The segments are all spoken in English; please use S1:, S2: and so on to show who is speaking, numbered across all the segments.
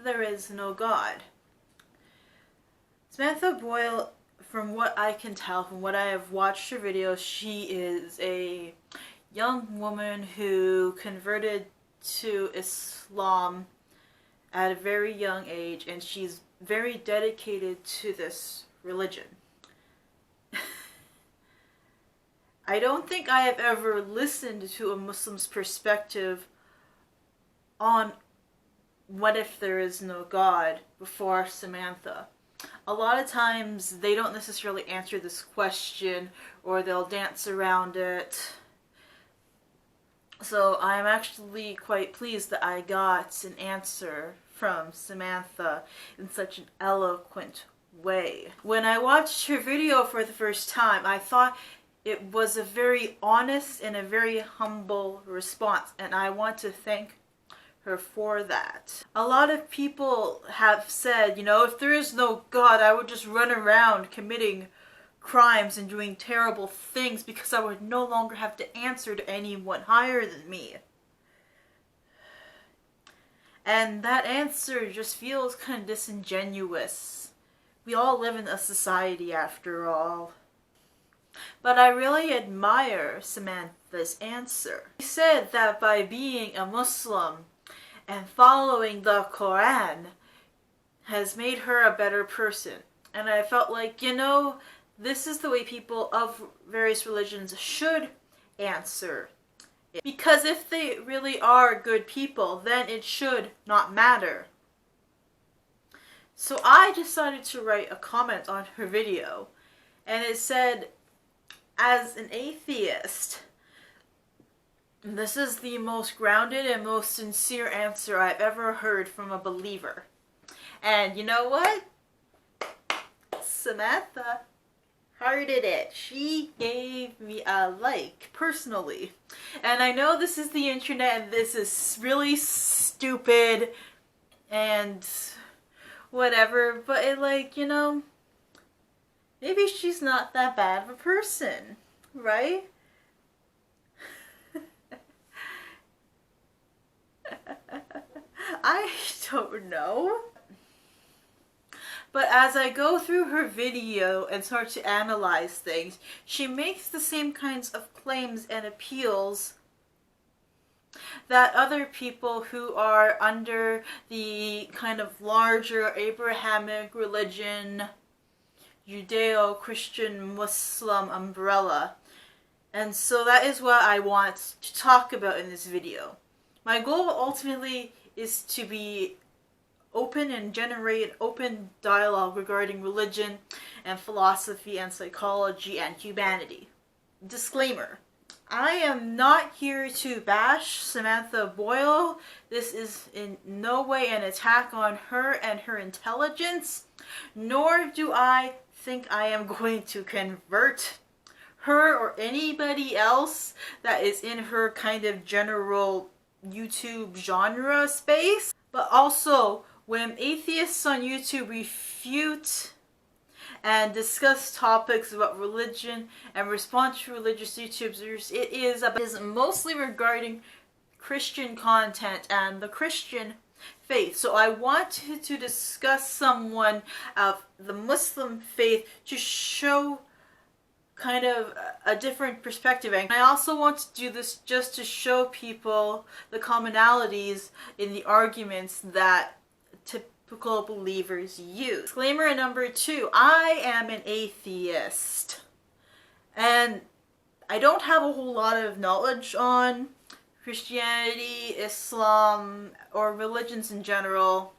S1: there is no God. Samantha Boyle, from what I can tell, from what I have watched her videos, she is a young woman who converted to Islam at a very young age, and she's very dedicated to this religion. I don't think I have ever listened to a Muslim's perspective on what if there is no God before Samantha. A lot of times they don't necessarily answer this question, or they'll dance around it. So I'm actually quite pleased that I got an answer from Samantha in such an eloquent way. When I watched her video for the first time, I thought it was a very honest and a very humble response, and I want to thank her for that. A lot of people have said, if there is no God, I would just run around committing crimes and doing terrible things because I would no longer have to answer to anyone higher than me. And that answer just feels kind of disingenuous. We all live in a society after all. But I really admire Samantha's answer. She said that by being a Muslim and following the Quran has made her a better person. And I felt like, this is the way people of various religions should answer it. Because if they really are good people, then it should not matter. So I decided to write a comment on her video, and it said, as an atheist, this is the most grounded and most sincere answer I've ever heard from a believer. And you know what? Samantha hearted it. She gave me a like, personally. And I know this is the internet and this is really stupid and whatever, but maybe she's not that bad of a person, right? I don't know. But as I go through her video and start to analyze things, she makes the same kinds of claims and appeals that other people who are under the kind of larger Abrahamic religion, Judeo-Christian Muslim umbrella. And so that is what I want to talk about in this video. My goal ultimately is to be open and generate open dialogue regarding religion and philosophy and psychology and humanity. Disclaimer: I am not here to bash Samantha Boyle. This is in no way an attack on her and her intelligence, nor do I think I am going to convert her or anybody else that is in her kind of general YouTube genre space. But also, when atheists on YouTube refute and discuss topics about religion and respond to religious YouTubers, it is mostly regarding Christian content and the Christian faith. So I wanted to discuss someone of the Muslim faith to show kind of a different perspective. And I also want to do this just to show people the commonalities in the arguments that typical believers use. Disclaimer number 2, I am an atheist. And I don't have a whole lot of knowledge on Christianity, Islam, or religions in general.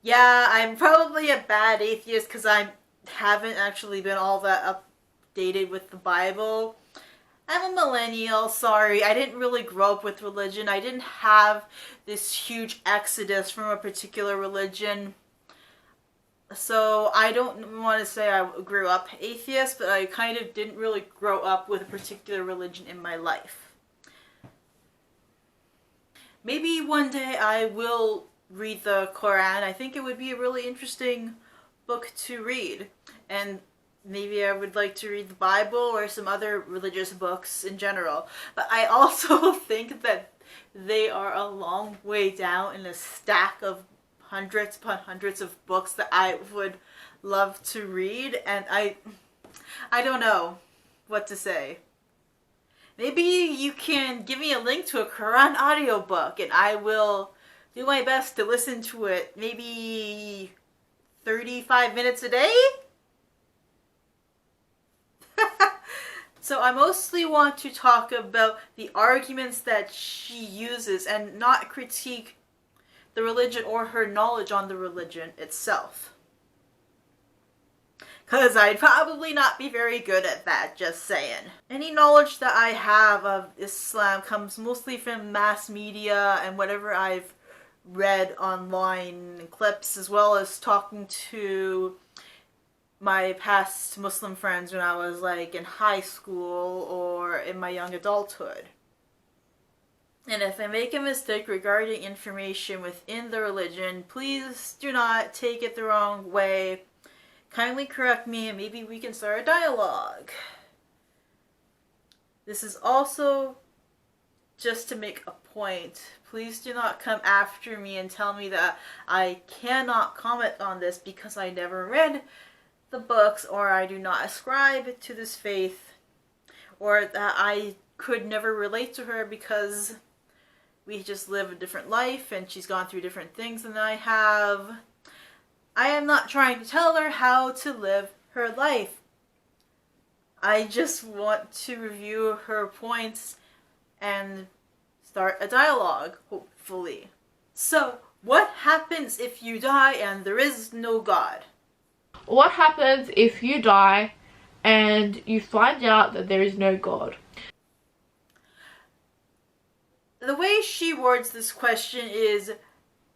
S1: Yeah, I'm probably a bad atheist because I haven't actually been all that updated with the Bible. I'm a millennial, sorry. I didn't really grow up with religion. I didn't have this huge exodus from a particular religion. So I don't want to say I grew up atheist, but I kind of didn't really grow up with a particular religion in my life. Maybe one day I will read the Quran. I think it would be a really interesting book to read. And maybe I would like to read the Bible or some other religious books in general. But I also think that they are a long way down in a stack of hundreds upon hundreds of books that I would love to read, and I don't know what to say. Maybe you can give me a link to a Quran audiobook and I will do my best to listen to it maybe 35 minutes a day? So I mostly want to talk about the arguments that she uses and not critique the religion or her knowledge on the religion itself. Because I'd probably not be very good at that, just saying. Any knowledge that I have of Islam comes mostly from mass media and whatever I've read online clips, as well as talking to my past Muslim friends when I was like in high school or in my young adulthood. And if I make a mistake regarding information within the religion, please do not take it the wrong way. Kindly correct me and maybe we can start a dialogue. This is also just to make a point. Please do not come after me and tell me that I cannot comment on this because I never read the books, or I do not ascribe to this faith, or that I could never relate to her because we just live a different life and she's gone through different things than I have. I am not trying to tell her how to live her life. I just want to review her points and start a dialogue, hopefully. So, what happens if you die and there is no God?
S2: What happens if you die and you find out that there is no God?
S1: The way she words this question is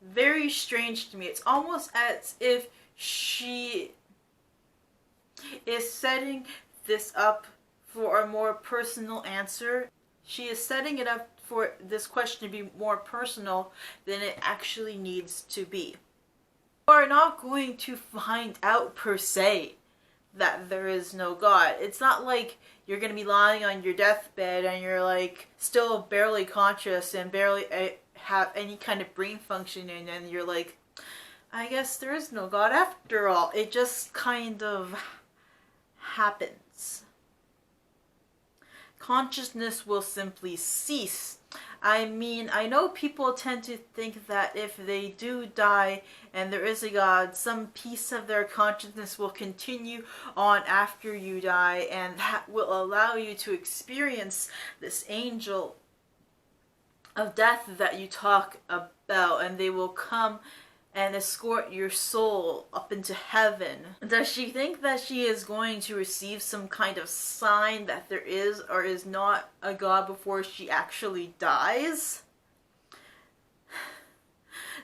S1: very strange to me. It's almost as if she is setting this up for a more personal answer. She is setting it up for this question to be more personal than it actually needs to be. You are not going to find out per se that there is no God. It's not like you're going to be lying on your deathbed and you're like still barely conscious and barely have any kind of brain functioning and you're like, I guess there is no God after all. It just kind of happens. Consciousness will simply cease. I mean, I know people tend to think that if they do die and there is a God, some piece of their consciousness will continue on after you die, and that will allow you to experience this angel of death that you talk about, and they will come and escort your soul up into heaven. Does she think that she is going to receive some kind of sign that there is or is not a God before she actually dies?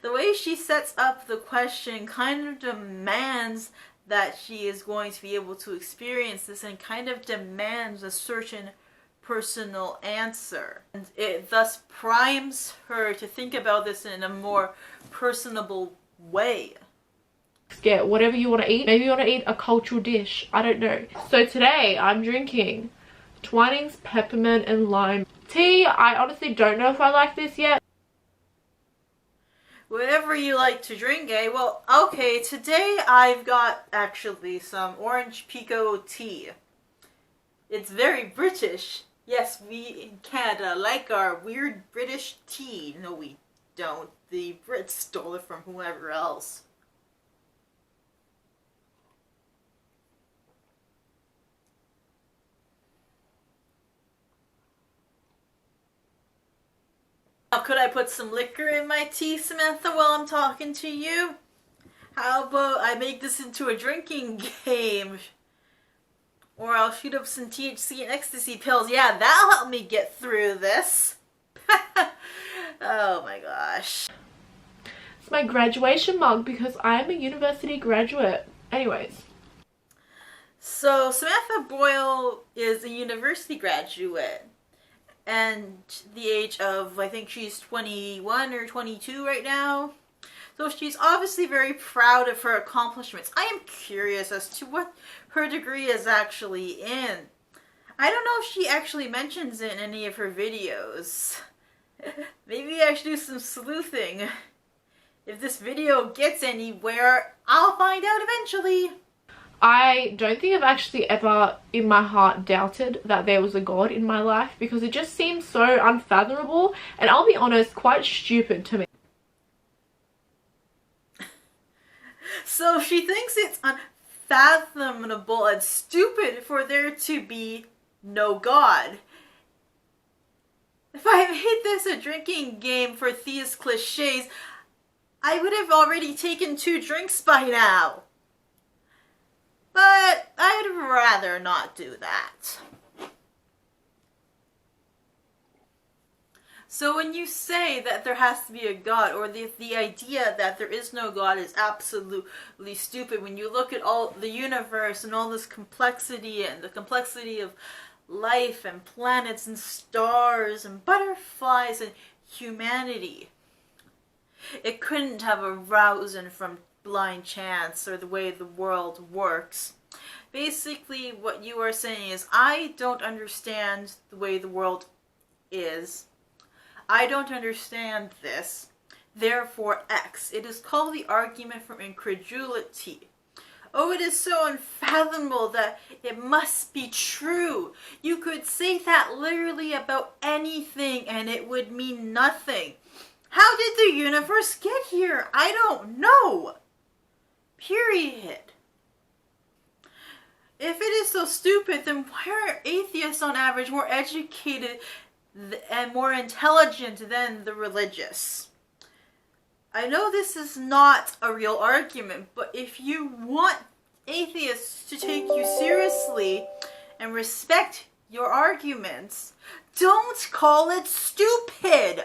S1: The way she sets up the question kind of demands that she is going to be able to experience this and kind of demands a certain personal answer. And it thus primes her to think about this in a more personable way.
S2: Get whatever you want to eat. Maybe you want to eat a cultural dish. I don't know. So today I'm drinking Twinings peppermint and lime tea. I honestly don't know if I like this yet.
S1: Whatever you like to drink, eh? Well, okay, today I've got actually some orange pekoe tea. It's very British. Yes, we in Canada like our weird British tea. No, we don't. The Brits stole it from whoever else. Now, could I put some liquor in my tea, Samantha, while I'm talking to you? How about I make this into a drinking game? Or I'll shoot up some THC and ecstasy pills. Yeah, that'll help me get through this. Oh my gosh.
S2: It's my graduation mug because I am a university graduate. Anyways.
S1: So Samantha Boyle is a university graduate. And the age of, I think she's 21 or 22 right now. So she's obviously very proud of her accomplishments. I am curious as to what her degree is actually in. I don't know if she actually mentions it in any of her videos. Maybe I should do some sleuthing If this video gets anywhere, I'll find out eventually.
S2: I don't think I've actually ever in my heart doubted that there was a God in my life, because it just seems so unfathomable, and I'll be honest, quite stupid to me.
S1: So she thinks it's unfathomable and stupid for there to be no God. If I made this a drinking game for theist cliches, I would have already taken 2 drinks by now. But I'd rather not do that. So when you say that there has to be a God, or the idea that there is no God is absolutely stupid, when you look at all the universe and all this complexity and the complexity of life and planets and stars and butterflies and humanity, it couldn't have arisen from blind chance or the way the world works. Basically, what you are saying is, I don't understand the way the world is. I don't understand this. Therefore, X. It is called the argument from incredulity. Oh, it is so unfathomable that it must be true. You could say that literally about anything and it would mean nothing. How did the universe get here? I don't know. Period. If it is so stupid, then why are atheists on average more educated and more intelligent than the religious? I know this is not a real argument, but if you want atheists to take you seriously and respect your arguments, don't call it stupid.